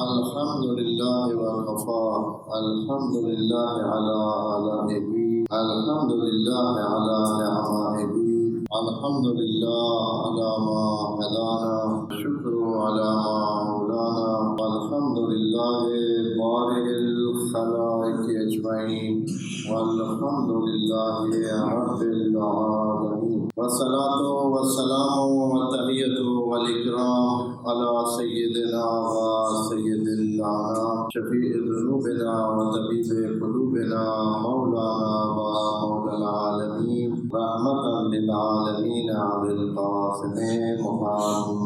الحمد لله وكفى الحمد لله على آلائه الحمد لله على نعمائه الحمد لله على ما هدانا الشكر على ما مولانا الحمد لله بارئ الخلائق أجمعين والحمد لله رب العالمين والصلاة والسلام والتحية والإكرام على سيدنا وسيد الأنام شفيع ذنوبنا وطبيب قلوبنا مولانا ومولى العالمين رحمة للعالمين أبي القاسم محمد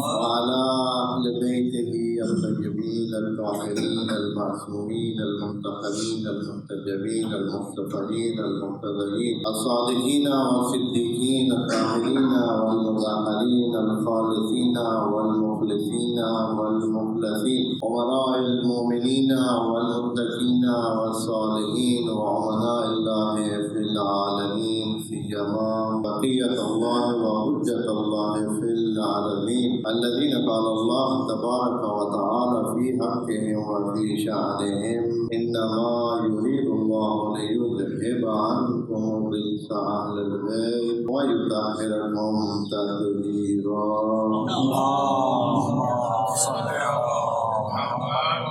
وعلى أهل بيته الطيبين الطاهرين المعصومين المنتخبين المنتجبين المصطفين المرتضين الصادقين والصديقين الطاهرين والمتأهلين الخالصين والمخلصين والمخلصين أمراء المؤمنين والمتقين والصالحين وأمناء الله في العالمين سيما بقية الله وحجة الله في العالمين الذين قال الله تبارك وتعالى في حقهم وفي شأنهم إنما يريد الله ليذهب عنكم الرجس أهل البيت ويطهركم تطهيرا. اللهم صل على محمد.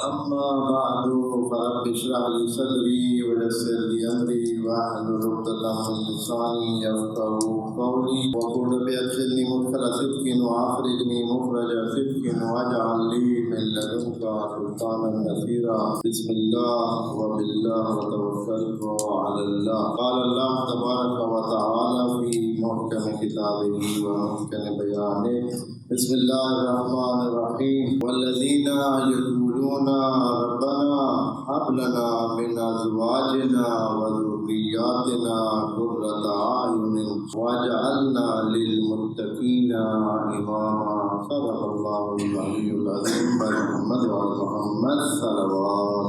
أما بعد فرب اشرح لي صدري ويسر لي أمري واحلل عقدة من لساني يفقهوا قولي وقل رب أدخلني مدخل صدق وأخرجني مخرج صدق واجعل لي من لدنك سلطانا نصيرا. بسم الله وبالله وتوكلت على الله. قال الله تبارك وتعالى في محكم كتابه ومحكم بيانه. بسم الله الرحمن الرحيم. والذين يقولون ربنا هب لنا من أزواجنا وذرياتنا قرة أعين واجعلنا للمتقين إماما. صدق الله العلي العظيم. محمد وعلى محمد صلوات.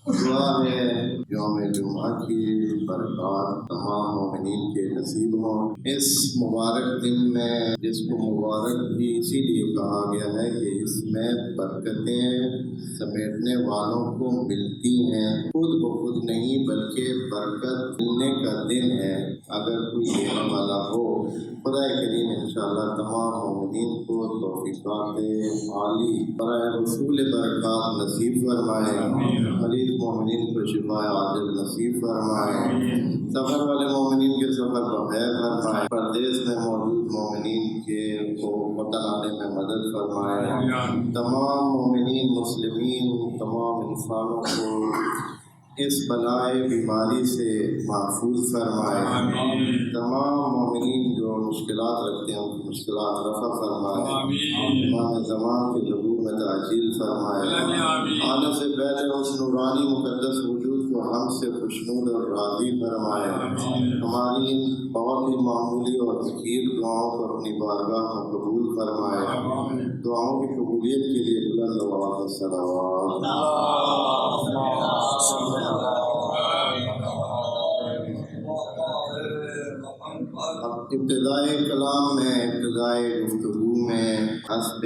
دعا ہے یوم جمعہ کی برکات تمام مومنین کے نصیب ہوں. اس مبارک دن میں جس کو مبارک بھی اسی لیے کہا گیا ہے کہ اس میں برکتیں سمیٹنے والوں کو ملتی ہیں. خود بخود نہیں بلکہ برکت ملنے کا دن ہے. اگر کوئی دینے والا ہو خدا کریم انشاءاللہ تمام مومنین کو توفیقات عالی برائے رسول برکات نصیب فرمائے. مریض مومنین کو شفا عاجل نصیب فرمائے. سفر والے مومنین کے سفر بخیر فرمائے. پردیس میں موجود مومنین کے کو وطن آنے میں مدد فرمائے. تمام مومنین مسلمین تمام انسانوں کو اس بلائے بیماری سے محفوظ فرمائے. تمام مومنین جو مشکلات رکھتے ہیں ان کی مشکلات رفع فرمائے. امام زمان کے ظہور میں تعجیل فرمائے. آنے سے پہلے اس نورانی مقدس وجود کو ہم سے خوشنود اور راضی فرمائے. ہماری ان بہت ہی معمولی اور حقیر دعاؤں کو اپنی بارگاہ میں قبول فرمائے. دعاؤں کی قبولیت کے لیے بلند آواز سے صلوات. ابتدائے کلام میں ابتدائے گفتگو میں حسب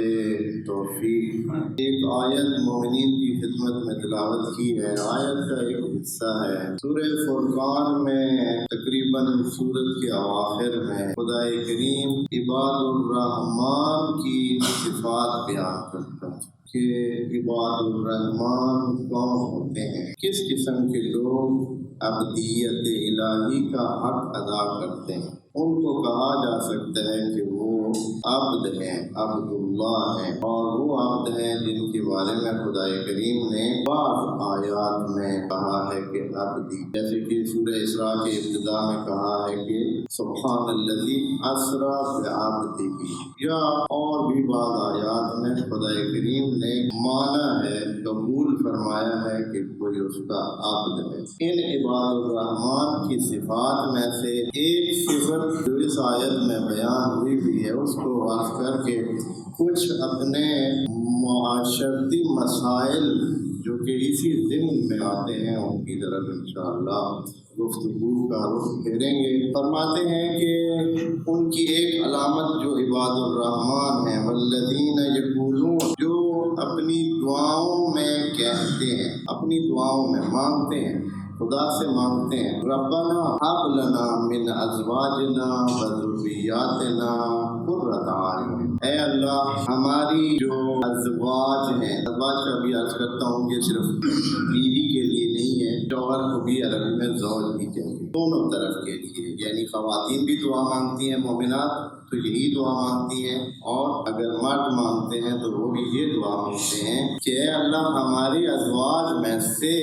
توفیق ایک آیت مومنین کی خدمت میں تلاوت کی ہے. آیت کا ایک حصہ ہے سورہ فرقان میں. تقریباً سورت کے اواخر میں خدا کریم عباد الرحمن کی صفات بیان کرتا ہے کہ عباد الرحمن کون ہوتے ہیں, کس قسم کے لوگ عبدیت الہی کا حق ادا کرتے ہیں. ان کو کہا جا سکتا ہے کہ وہ عبد ہیں, عبد اللہ ہیں, اور وہ عبد ہیں جن کے بارے میں خدا کریم نے بعض آیات میں کہا ہے کہ عبدی, جیسے کہ سورہ اسراء کے ابتدا میں کہا ہے کہ سبحان الذی اسری بعبدہ, یا اور بھی بعض آیات میں خدا کریم نے مانا ہے قبول فرمایا ہے کہ کوئی اس کا عبد ہے. ان عباد الرحمن کی صفات میں سے ایک صفت جو اس آیت میں بیان ہوئی بھی ہے اس کو عرض کر کے کچھ اپنے معاشرتی مسائل جو کہ اسی ضمن میں آتے ہیں ان کی طرف انشاءاللہ گفتگو کا رخ پھیریں گے۔ فرماتے ہیں کہ ان کی ایک علامت جو عباد الرحمن ہیں، والذین یقولون، جو اپنی دعاؤں میں کہتے ہیں، اپنی دعاؤں میں مانگتے ہیں، خدا سے مانگتے ہیں، ربنا ہب لنا من ازواجنا وذریاتنا قرۃ اعین، اے اللہ ہماری جو ازواج ہیں، ازواج کا بھی عرض کرتا ہوں کہ صرف بیوی کے لیے نہیں ہے، شوہر کو بھی عربی میں زوج بھی کہتے ہیں، دونوں طرف کے لیے، یعنی خواتین بھی دعا مانگتی ہیں مومنات تو یہی دعا مانگتی ہیں، اور اگر مرد مانگتے ہیں تو وہ بھی یہ دعا مانگتے ہیں کہ اے اللہ ہماری ازواج میں سے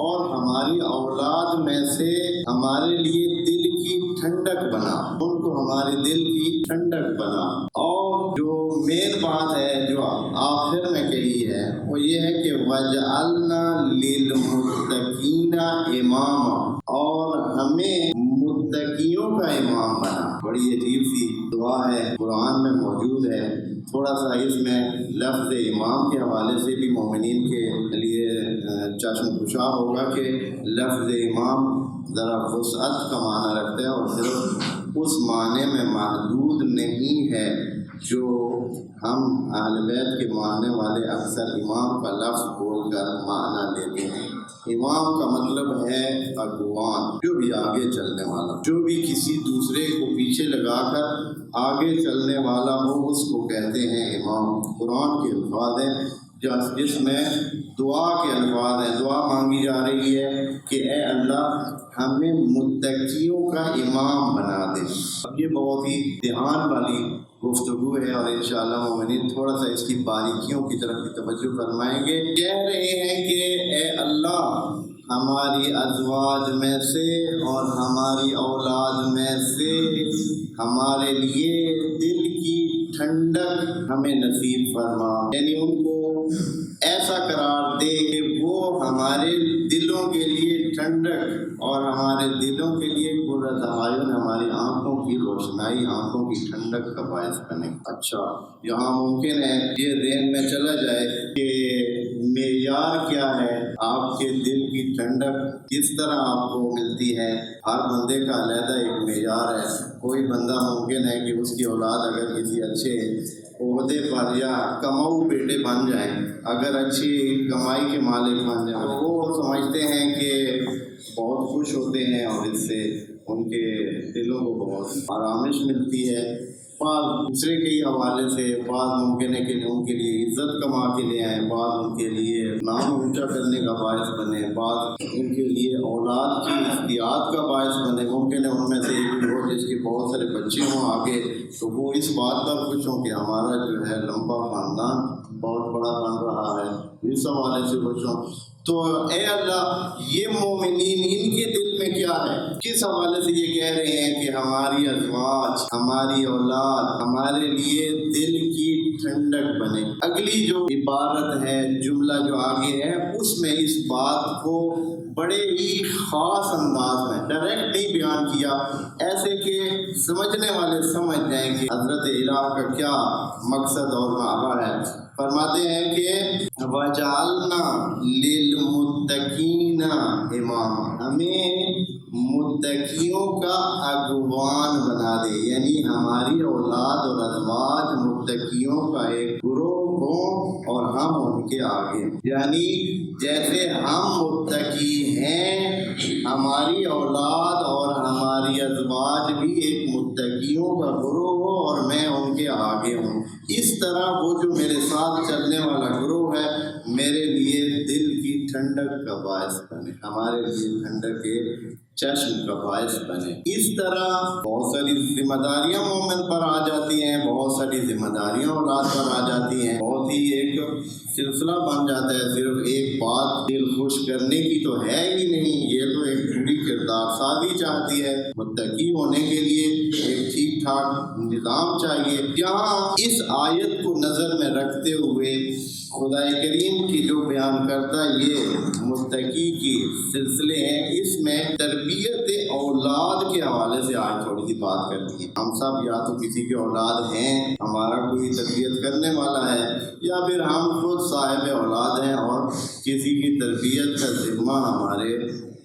اور ہماری اولاد میں سے ہمارے لیے دل کی ٹھنڈک بنا، ان کو ہمارے دل کی ٹھنڈک بنا۔ اور جو مین بات ہے جو آخر میں کہی ہے وہ یہ ہے کہ وَجْعَلْنَا لِلْمُتَّقِينَ إِمَامًا، اور ہمیں متقیوں کا امام بنا۔ بڑی عجیب سی دعا ہے، قرآن میں موجود ہے۔ تھوڑا سا اس میں لفظ امام کے حوالے سے بھی مومنین کے لیے چشم کشا ہوگا کہ لفظ امام ذرا وسعت کا معنی رکھتا ہے اور صرف اس معنی میں محدود نہیں ہے جو ہم اہل بیت کے ماننے والے اکثر امام کا لفظ بول کر معنی لیتے ہیں۔ امام کا مطلب ہے اگوان، جو بھی آگے چلنے والا، جو بھی کسی دوسرے کو پیچھے لگا کر آگے چلنے والا ہو اس کو کہتے ہیں امام۔ قرآن کے الفاظ ہیں جس میں دعا کے الفاظ ہیں، دعا مانگی جا رہی ہے کہ اے اللہ ہمیں متقیوں کا امام بنا دے۔ اب یہ بہت ہی دھیان والی گفتگو ہے اور انشاءاللہ مومنین تھوڑا سا اس کی باریکیوں کی طرف بھی توجہ فرمائیں گے۔ کہہ رہے ہیں کہ اے اللہ ہماری ازواج میں سے اور ہماری اولاد میں سے ہمارے لیے دل کی ٹھنڈک ہمیں نصیب فرما، یعنی ان کو ایسا قرار دے کہ وہ ہمارے دلوں کے لیے ٹھنڈک اور ہمارے دلوں کے لیے قرۃ اعین، ہماری آنکھوں کی روشنائی، آنکھوں کی ٹھنڈک کا باعث بنے۔ اچھا، یہاں ممکن ہے یہ ذہن میں چلا جائے کہ معیار کیا ہے، آپ کے دل کی ٹھنڈک کس طرح آپ کو ملتی ہے۔ ہر بندے کا علیحدہ ایک معیار ہے۔ کوئی بندہ ممکن ہے کہ اس کی اولاد اگر کسی اچھے عہدے پر یا کماؤ بیٹے بن جائیں، اگر اچھی کمائی کے مالک بن جائیں، تو وہ سمجھتے ہیں کہ بہت خوش ہوتے ہیں اور اس سے ان کے دلوں کو بہت آرامش ملتی ہے۔ بعض دوسرے کے حوالے سے بعض ممکن ہے کہ ان کے لیے عزت کما کے لے آئیں، بعض ان کے لیے نام اونچا کرنے کا باعث بنے، بعض ان کے لیے اولاد کی احتیاط کا باعث بنے۔ ممکن ہے ان میں سے ایک بھی ہو جس کے بہت سارے بچے ہوں آگے، تو وہ اس بات پر خوش ہوں کہ ہمارا جو ہے لمبا خاندان بہت بڑا بن رہا ہے، اس حوالے سے خوش ہوں۔ تو اے اللہ یہ مومنین ان کے دل میں کیا ہے، کس حوالے سے یہ کہہ رہے ہیں کہ ہماری ازواج، ہماری اولاد ہمارے لیے دل کی ٹھنڈک بنے۔ اگلی جو عبارت ہے، جملہ جو آگے ہے، اس میں اس بات کو بڑے ہی خاص انداز میں ڈائریکٹ نہیں بیان کیا، ایسے کہ سمجھنے والے سمجھ جائیں کہ حضرت الہ کا کیا مقصد اور معنی ہے۔ فرماتے ہیں کہ وَجَعَلْنَا لِلْمُتَّقِينَ إِمَامًا، ہمیں متقیوں کا اگوان بنا دے، یعنی ہماری اولاد اور ازواج متقیوں کا ایک گروہ ہوں اور ہم ان کے آگے، یعنی جیسے ہم متقی ہیں ہماری اولاد اور ہماری ازواج بھی ایک متقیوں کا گروہ ہو اور میں ان کے آگے ہوں، اس طرح وہ جو میرے ساتھ چلنے والا گروہ ہے میرے لیے دل کی ٹھنڈک کا باعث بنے، ہمارے لیے ٹھنڈک کے چشم کا باعث بنے۔ اس طرح بہت ساری ذمہ داریاں مومن پر آ جاتی ہیں، بہت ساری ذمہ داریاں اولاد پر آ جاتی ہیں، بہت ہی ایک سلسلہ بن جاتا ہے۔ صرف ایک بات دل خوش کرنے کی تو ہے ہی نہیں، یہ تو ایک پوری کردار سازی چاہتی ہے۔ متقی ہونے کے لیے ایک ٹھیک ٹھاک نظام چاہیے۔ یہاں اس آیت کو نظر میں رکھتے ہوئے خدا کریم کی جو بیان کردہ یہ متقی کی سلسلے ہیں، اس میں تربیت اولاد کے حوالے سے آج تھوڑی سی بات کرنی ہے۔ ہم سب یا تو کسی کے اولاد ہیں، ہمارا کوئی تربیت کرنے والا ہے، یا پھر ہم خود صاحب اولاد ہیں اور کسی کی تربیت کا ذمہ ہمارے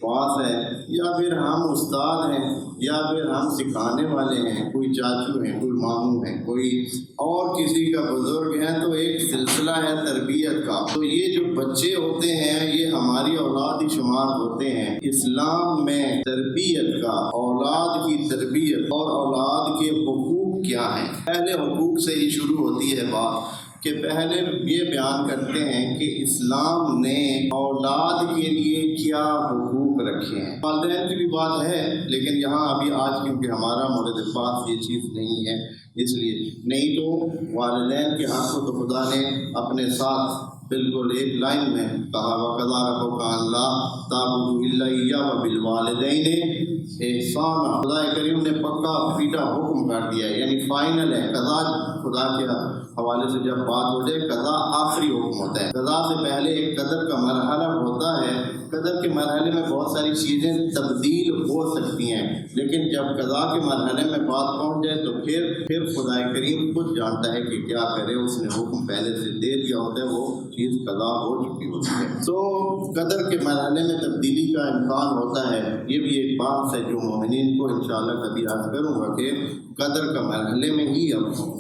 پاس ہے، یا پھر ہم استاد ہیں، یا پھر ہم سکھانے والے ہیں، کوئی چاچو ہیں، کوئی ماموں ہیں، کوئی اور کسی کا بزرگ ہے، تو ایک سلسلہ ہے تربیت کا۔ تو یہ جو بچے ہوتے ہیں یہ ہماری اولاد ہی شمار ہوتے ہیں۔ اسلام میں تربیت کا، اولاد کی تربیت اور اولاد کے حقوق کیا ہیں، پہلے حقوق سے ہی شروع ہوتی ہے بات کہ پہلے یہ بیان کرتے ہیں کہ اسلام نے اولاد کے لیے کیا حقوق رکھے ہیں۔ والدین کی بھی بات ہے، لیکن یہاں ابھی آج کیونکہ ہمارا مورد بات یہ چیز نہیں ہے، اس لیے نہیں تو والدین کے حق کو تو خدا نے اپنے ساتھ بالکل ایک لائن میں کہا، وَقَضَىٰ رَبُّكَ أَلَّا تَعْبُدُوا إِلَّا إِيَّاهُ وَبِالْوَالِدَيْنِ احسانا۔ خدا کریم نے پکا پیٹا حکم کر دیا ہے، یعنی فائنل ہے۔ قضا خدا کے حوالے سے جب بات ہو جائے، قضا آخری حکم ہوتا ہے۔ قضا سے پہلے ایک قدر کا مرحلہ ہوتا ہے، قدر کے مرحلے میں بہت ساری چیزیں تبدیل ہو سکتی ہیں، لیکن جب قضا کے مرحلے میں بات پہنچ جائے تو پھر خدا کریم خود جانتا ہے کہ کیا کرے۔ اس نے حکم پہلے سے دے دیا ہوتا ہے، وہ چیز قضا ہو چکی ہوتی ہے۔ تو قدر کے مرحلے میں تبدیلی کا امکان ہوتا ہے۔ یہ بھی ایک بات ہے جو مومنین کو انشاءاللہ کبھی عرض کروں گا کہ قدر کا مرحلے میں ہی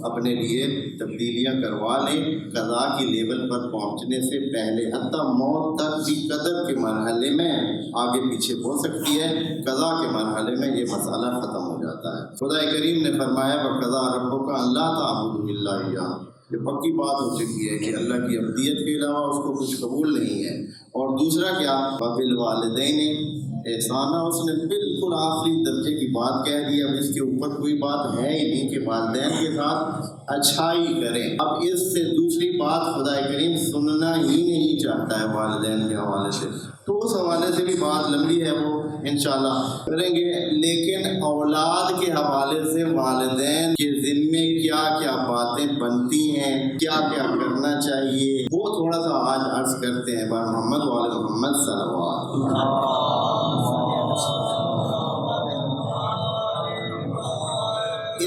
اپنے لیے تبدیلیاں کروا لیں، قضا کی لیول پر پہنچنے سے پہلے۔ حتیٰ موت تک بھی قدر کے مرحلے میں آگے پیچھے ہو سکتی ہے، قضا کے مرحلے میں یہ مسئلہ ختم ہو جاتا ہے۔ خدا کریم نے فرمایا وَقَضَىٰ رَبُّكَ أَلَّا تَعْبُدُوا إِلَّا إِيَّاهُ، یہ پکی بات ہو چکی ہے کہ اللہ کی عبودیت کے علاوہ اس کو کچھ قبول نہیں ہے۔ اور دوسرا کیا، وَبِالْوَالِدَيْنِ احسانہ، اس نے بالکل آخری درجے کی بات کہہ دی۔ اب اس کے اوپر کوئی بات ہے ہی نہیں کہ والدین کے ساتھ اچھائی کریں۔ اب اس سے دوسری بات خدا کریم سننا ہی نہیں چاہتا ہے والدین کے حوالے سے، تو اس حوالے سے بھی بات لمبی ہے، وہ انشاءاللہ کریں گے۔ لیکن اولاد کے حوالے سے والدین کے ذمے کیا کیا باتیں بنتی ہیں، کیا کیا کرنا چاہیے، وہ تھوڑا سا آج عرض کرتے ہیں۔ بار محمد والے محمد صلی اللہ علیہ وسلم۔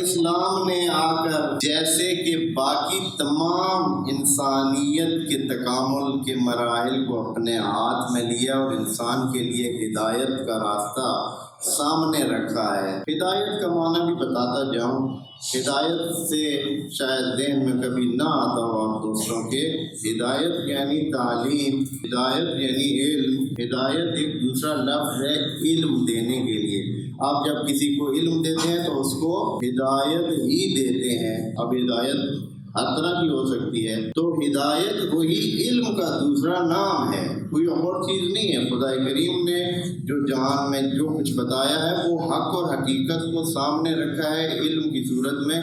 اسلام نے آ کر جیسے کہ باقی تمام انسانیت کے تکامل کے مراحل کو اپنے ہاتھ میں لیا اور انسان کے لیے ہدایت کا راستہ سامنے رکھا ہے۔ ہدایت کا معنی بھی بتاتا جاؤں، ہدایت سے شاید ذہن میں کبھی نہ آتا ہو آپ دوستوں کے، ہدایت یعنی تعلیم، ہدایت یعنی علم، ہدایت ایک دوسرا لفظ ہے علم دینے کے لیے۔ آپ جب کسی کو علم دیتے ہیں تو اس کو ہدایت ہی دیتے ہیں۔ اب ہدایت ہر طرح کی ہو سکتی ہے، تو ہدایت وہی علم کا دوسرا نام ہے، کوئی اور چیز نہیں ہے۔ خدا کریم نے جو جہان میں جو کچھ بتایا ہے وہ حق اور حقیقت کو سامنے رکھا ہے، علم کی صورت میں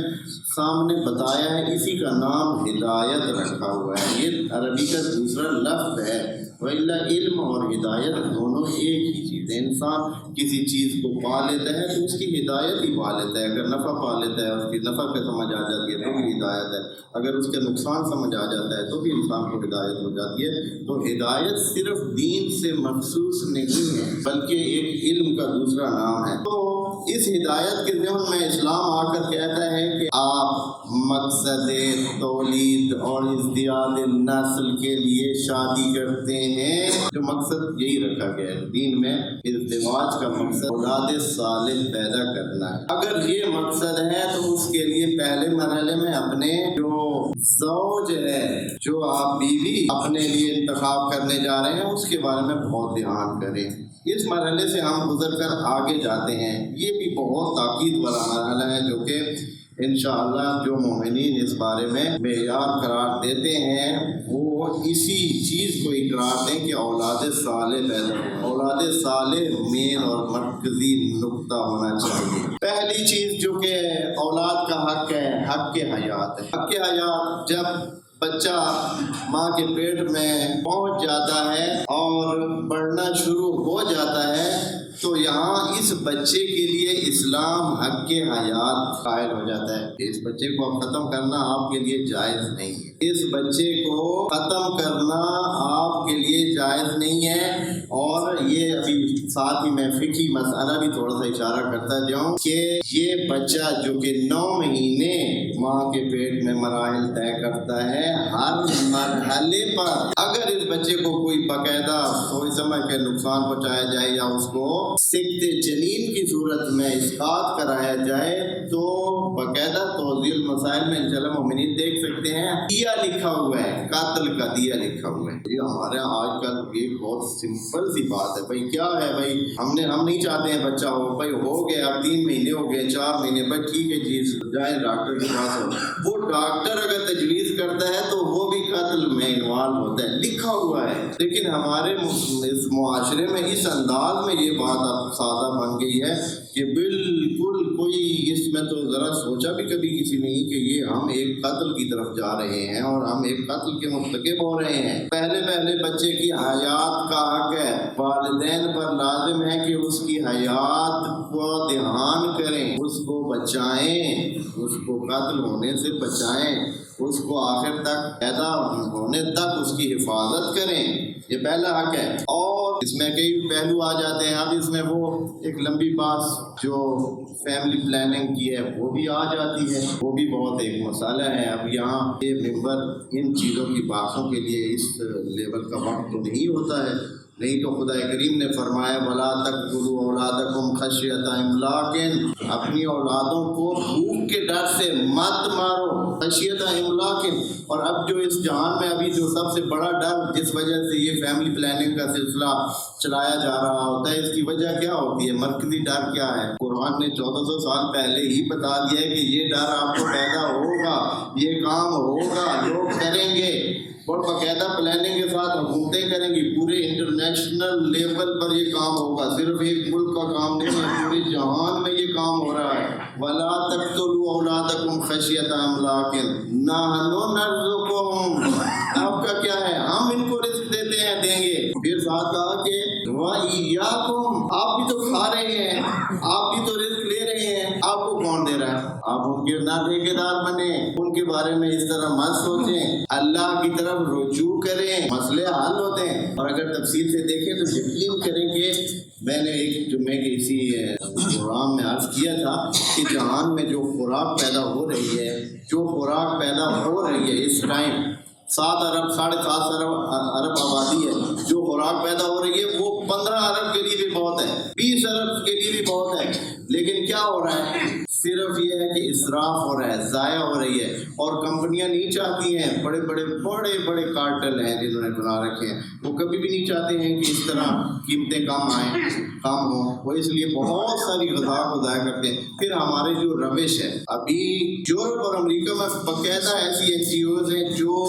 سامنے بتایا ہے، اسی کا نام ہدایت رکھا ہوا ہے۔ یہ عربی کا دوسرا لفظ ہے، وَإِلَّا علم اور ہدایت دونوں ایک ہی چیز ہے۔ انسان کسی چیز کو پا لیتا ہے تو اس کی ہدایت ہی پا لیتا ہے، اگر نفع پا لیتا ہے اس کی نفع کا سمجھ آ جاتی ہے تو بھی ہدایت ہے، اگر اس کا نقصان سمجھ آ جاتا ہے تو بھی انسان کو ہدایت ہو جاتی ہے۔ تو ہدایت صرف دین سے مخصوص نہیں ہے بلکہ ایک علم کا دوسرا نام ہے۔ تو اس ہدایت کے ذمن میں اسلام آ کر کہتا ہے کہ آپ مقصد تولید اور ازدیاد نسل کے لیے شادی کرتے ہیں، جو مقصد یہی رکھا گیا ہے دین میں، ازدواج کا مقصد اولاد صالح پیدا کرنا ہے۔ اگر یہ مقصد ہے تو اس کے لیے پہلے مرحلے میں اپنے جو زوج ہے، جو آپ بیوی اپنے لیے انتخاب کرنے جا رہے ہیں، اس کے بارے میں بہت دھیان کریں۔ اس مرحلے سے ہم گزر کر آگے جاتے ہیں، یہ بھی بہت تاکید والا مرحلہ ہے جو کہ انشاءاللہ جو مومنین اس بارے میں معیار قرار دیتے ہیں وہ اسی چیز کو اقرار دیں کہ اولاد صالح پیدا ہو۔ اولاد صالح مین اور مرکزی نقطہ ہونا چاہیے۔ پہلی چیز جو کہ اولاد کا حق ہے، حق حیات ہے۔ حق حیات جب بچہ ماں کے پیٹ میں پہنچ جاتا ہے اور بڑھنا شروع ہو جاتا ہے تو یہاں اس بچے کے لیے اسلام حق کے حیات قائل ہو جاتا ہے کہ اس بچے کو اب ختم کرنا آپ کے لیے جائز نہیں ہے، اس بچے کو ختم کرنا آپ کے لیے جائز نہیں ہے۔ اور یہ ابھی ساتھ ہی میں فقہی مسئلہ بھی تھوڑا سا اشارہ کرتا جاؤں کہ یہ بچہ جو کہ 9 مہینے ماں کے پیٹ میں مراحل طے کرتا ہے، ہر مرحلے پر اگر اس بچے کو کوئی باقاعدہ سوچ سمجھ کے نقصان پہنچایا جائے یا اس کو سکت جنین کی صورت میں اسقاط کرایا جائے تو باقاعدہ توضیح المسائل میں انشاءاللہ مومنین دیکھ سکتے ہیں دیا لکھا ہوا ہے، قاتل کا دیا لکھا ہوا ہے۔ یہ ہمارے آج کل یہ بہت سمپل سی بات ہے، بھائی کیا ہے بھائی ہم نہیں چاہتے ہیں بچہ ہو، بھائی ہو گیا اب 3 مہینے ہو گئے 4 مہینے، بھائی ٹھیک ہے جی جائیں ڈاکٹر کے پاس ہو۔ وہ ڈاکٹر اگر تجویز کرتا ہے تو وہ بھی قتل میں انوالو ہوتا ہے، لکھا ہوا ہے۔ لیکن ہمارے اس معاشرے میں اس انداز میں یہ بات اب سادہ بن گئی ہے کہ بالکل کوئی اس میں تو ذرا سوچا بھی کبھی کسی نے کہ یہ ہم ایک قتل کی طرف جا رہے ہیں اور ہم ایک قتل کے مرتکب ہو رہے ہیں۔ پہلے بچے کی حیات کا حق ہے، والدین پر لازم ہے کہ اس کی حیات کو دھیان کریں، اس کو بچائیں، اس کو قتل ہونے سے بچائیں، اس کو آخر تک پیدا ہونے تک اس کی حفاظت کریں، یہ پہلا حق ہے۔ اور اس میں کئی پہلو آ جاتے ہیں، اب اس میں وہ ایک لمبی بات جو فیملی پلاننگ کی ہے وہ بھی آ جاتی ہے، وہ بھی بہت ایک مسئلہ ہے۔ اب یہاں یہ ممبر ان چیزوں کی باتوں کے لیے اس لیول کا وقت تو نہیں ہوتا ہے، نہیں تو خدا کریم نے فرمایا وَلَا تَقْتُلُوا أَوْلَادَكُمْ خَشْيَةَ إِمْلَاقٍ، اپنی اولادوں کو بھوک کے ڈر سے مت مارو، خشیۃ املاق۔ اور اب جو اس جہان میں ابھی جو سب سے بڑا ڈر جس وجہ سے یہ فیملی پلاننگ کا سلسلہ چلایا جا رہا ہوتا ہے، اس کی وجہ کیا ہوتی ہے؟ مرکزی ڈر کیا ہے؟ قرآن نے 1400 سال پہلے ہی بتا دیا ہے کہ یہ ڈر آپ کو پیدا ہوگا، یہ کام ہوگا، لوگ کریں گے اور باقاعدہ پلاننگ کے ساتھ حکومتیں کریں گی، پورے انٹرنیشنل لیول پر یہ کام ہوگا، صرف ایک ملک کا کام نہیں ہے، پورے جہان میں یہ کام ہو رہا ہے۔ وَلَا تَقْتُلُوا أَوْلَادَكُمْ خَشْيَةَ إِمْلَاقٍ نَحْنُ نَرْزُقُهُمْ، آپ کا کیا ہے؟ ہم ان کو رزق دیتے ہیں، دیں گے۔ پھر ساتھ کہا کہ وَإِيَّاكُمْ، آپ بھی تو کھا رہے ہیں، آپ بھی تو رزق لے رہے ہیں، آپ کو کون دے رہا ہے؟ آپ ان کے نہ ٹھیکیدار بنے، ان کے بارے میں اس طرح مت سوچیں، اللہ کی طرف رجوع کریں، مسئلے حل ہوتے ہیں۔ اور اگر تفصیل سے دیکھیں تو یقین کریں کہ میں نے ایک جمعے کے اسی پروگرام میں عرض کیا تھا کہ جہان میں جو خوراک پیدا ہو رہی ہے، جو خوراک پیدا ہو رہی ہے اس ٹائم 7 ارب 7.5 ارب آبادی ہے، جو خوراک پیدا ہو رہی ہے وہ 15 ارب کے لیے بھی بہت ہے، 20 ارب کے لیے بھی بہت ہے۔ لیکن کیا ہو رہا ہے؟ صرف یہ ہے کہ اسراف ہو رہا ہے، ضائع ہو رہی ہے، اور کمپنیاں نہیں چاہتی ہیں، بڑے کارٹل ہیں جنہوں نے بنا رکھے ہیں، وہ کبھی بھی نہیں چاہتے ہیں کہ اس طرح قیمتیں کم ہوں، وہ اس لیے بہت ساری غذا کو ضائع کرتے ہیں۔ پھر ہمارے جو روش ہے، ابھی یورپ اور امریکہ میں باقاعدہ ایسی NGOs ہیں جو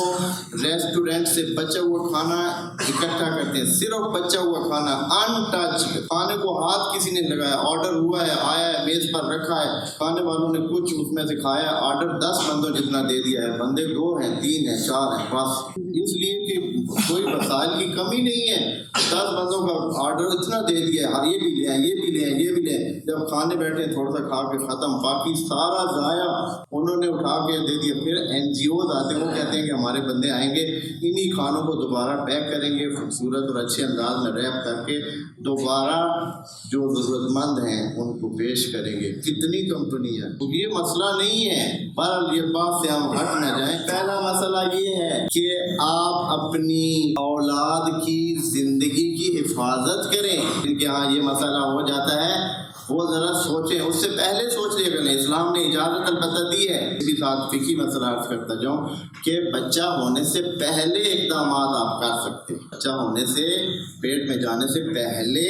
ریسٹورینٹ سے بچا ہوا کھانا اکٹھا کرتے ہیں، صرف بچا ہوا کھانا، انٹچڈ، کھانے کو ہاتھ کسی نے لگایا، آرڈر ہوا ہے، آیا ہے، میز پر رکھا ہے، کھانے والوں نے کچھ اس میں سے کھایا، آرڈر 10 بندوں جتنا دے دیا ہے، بندے 2 ہیں 3 ہیں 4 ہیں بس، اس لیے کہ کوئی وسائل کی کمی نہیں ہے، 10 بندوں کا آرڈر اتنا دے دیا ہے، یہ بھی لے آئیں، یہ بھی لے آئیں، یہ بھی لے آئیں، جب کھانے بیٹھے تھوڑا سا کھا کے ختم، باقی سارا ضائع انہوں نے اٹھا کے دے دیا۔ پھر NGOs آتے ہیں، وہ کہتے ہیں کہ ہمارے بندے آئیں گے، انہی کھانوں کو دوبارہ پیک کریں گے، خوبصورت اور اچھے انداز میں ریپ کر کے دوبارہ جو ضرورت مند ہیں ان کو پیش کریں گے۔ کتنی کمپنی ہے، تو یہ مسئلہ نہیں ہے، پر یہ بات سے ہم ہٹ نہ جائیں۔ پہلا مسئلہ یہ ہے کہ آپ اپنی اولاد کی زندگی کی حفاظت کریں، کیونکہ ہاں یہ مسئلہ ہو جاتا ہے، وہ ذرا سوچیں، اس سے پہلے سوچ لیا کریں۔ اسلام نے اجازت البتہ دی ہے، اسی ساتھ فقہی مسئلہ عرض کرتا جاؤں کہ بچہ ہونے سے پہلے اقدامات آپ کر سکتے ہیں، بچہ ہونے سے، پیٹ میں جانے سے پہلے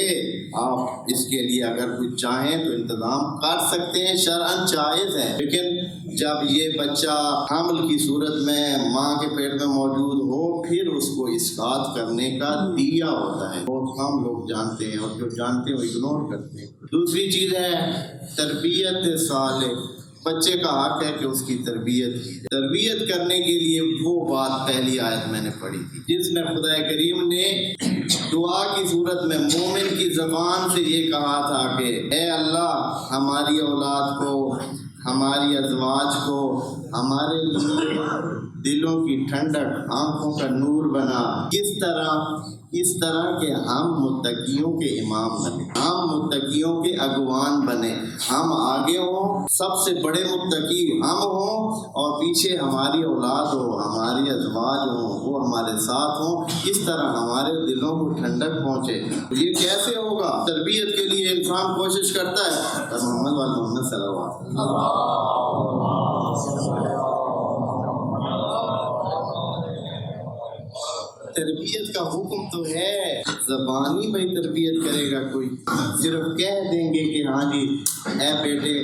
آپ اس کے لیے اگر کچھ چاہیں تو انتظام کر سکتے ہیں، شرعاً جائز ہے۔ لیکن جب یہ بچہ حمل کی صورت میں ماں کے پیٹ میں موجود ہو، پھر اس کو اسقاط کرنے کا دیا ہوتا ہے، بہت کم لوگ جانتے ہیں، اور جو جانتے ہیں وہ اگنور کرتے ہیں۔ دوسری چیز ہے تربیت صالح، بچے کا حق ہے کہ اس کی تربیت کی جائے۔ تربیت کرنے کے لیے وہ بات پہلی آیت میں نے پڑھی تھی جس میں خدا کریم نے دعا کی صورت میں مومن کی زبان سے یہ کہا تھا کہ اے اللہ ہماری اولاد کو، ہماری ازواج کو، ہمارے لیے دلوں کی ٹھنڈک، آنکھوں کا نور بنا، اس طرح کہ ہم متقیوں کے امام بنے، ہم متقیوں کے اگوان بنے، ہم آگے ہوں، سب سے بڑے متقی ہم ہوں اور پیچھے ہماری اولاد ہو، ہماری ازواج ہوں، وہ ہمارے ساتھ ہوں، اس طرح ہمارے دلوں کو ٹھنڈک پہنچے۔ یہ کیسے ہوگا؟ تربیت کے لیے انسان کوشش کرتا ہے، تو محمد وال محمد صلی اللہ علیہ وسلم۔ تربیت کا حکم تو ہے، زبانی بھائی تربیت کرے گا کوئی، صرف کہہ دیں گے کہ ہاں جی اے بیٹے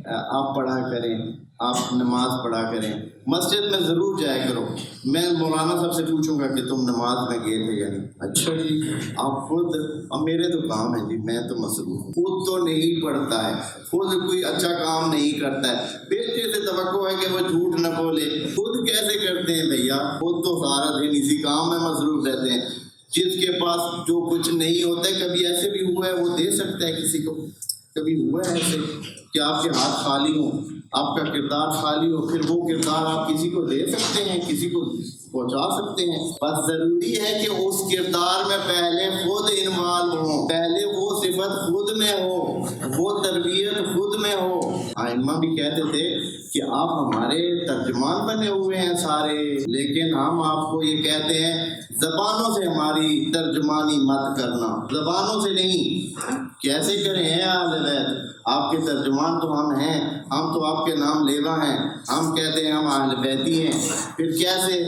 آپ پڑھا کریں، آپ نماز پڑھا کریں، مسجد میں ضرور جایا کرو، میں مولانا صاحب سے پوچھوں گا کہ تم نماز میں گئے تھے یا نہیں، اچھا جی آپ خود، اب میرے تو کام ہے جی، میں تو مصروف ہوں، خود تو نہیں پڑھتا ہے، خود کوئی اچھا کام نہیں کرتا ہے، بیٹے سے توقع ہے کہ وہ جھوٹ نہ بولے، خود کیسے کرتے ہیں بھیا، خود تو سارا دن اسی کام میں مصروف رہتے ہیں۔ جس کے پاس جو کچھ نہیں ہوتا ہے، کبھی ایسے بھی ہوا ہے وہ دے سکتا ہے کسی کو، کبھی ہوا ہے ایسے کہ آپ کے ہاتھ خالی ہوں، آپ کا کردار خالی ہو، پھر وہ کردار آپ کسی کو دے سکتے ہیں، کسی کو پہنچا سکتے ہیں، بس ضروری ہے کہ اس کردار میں پہلے خود انوالو ہوں، پہلے وہ صفت خود میں ہو، وہ تربیت خود میں ہو۔ ائمہ بھی کہتے تھے کہ آپ ہمارے ترجمان بنے ہوئے ہیں سارے، لیکن ہم آپ کو یہ کہتے ہیں زبانوں سے ہماری ترجمانی مت کرنا، زبانوں سے نہیں۔ کیسے کریں ہیں اہل بیت؟ آپ کے ترجمان تو ہم ہیں، ہم تو آپ کے نام لیوا ہیں، ہم کہتے ہیں ہم اہل بیتی ہیں، پھر کیسے؟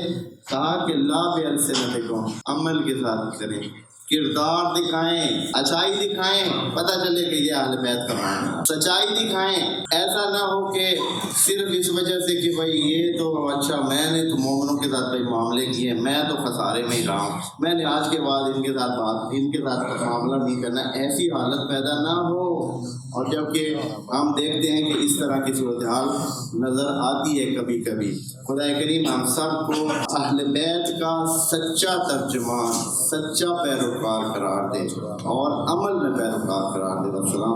کہا کہ لا بِأَلْسِنَتِكُمْ، عمل کے ساتھ کریں، کردار دکھائیں، اچھائی دکھائیں، پتہ چلے کہ یہ اہل بیت کا نام ہے، سچائی دکھائیں۔ ایسا نہ ہو کہ صرف اس وجہ سے کہ بھائی یہ تو اچھا میں نے تو مومنوں کے ساتھ بھائی معاملے کیے، میں تو خسارے میں ہی رہا ہوں، میں نے آج کے بعد ان کے ساتھ معاملہ نہیں کرنا، ایسی حالت پیدا نہ ہو۔ اور جبکہ ہم دیکھتے ہیں کہ اس طرح کی صورتحال نظر آتی ہے کبھی کبھی۔ خدا کریم ہم سب کو اہل بیت کا سچا ترجمان، سچا پیروکار قرار دے اور عمل میں پیروکار قرار دے۔ السلام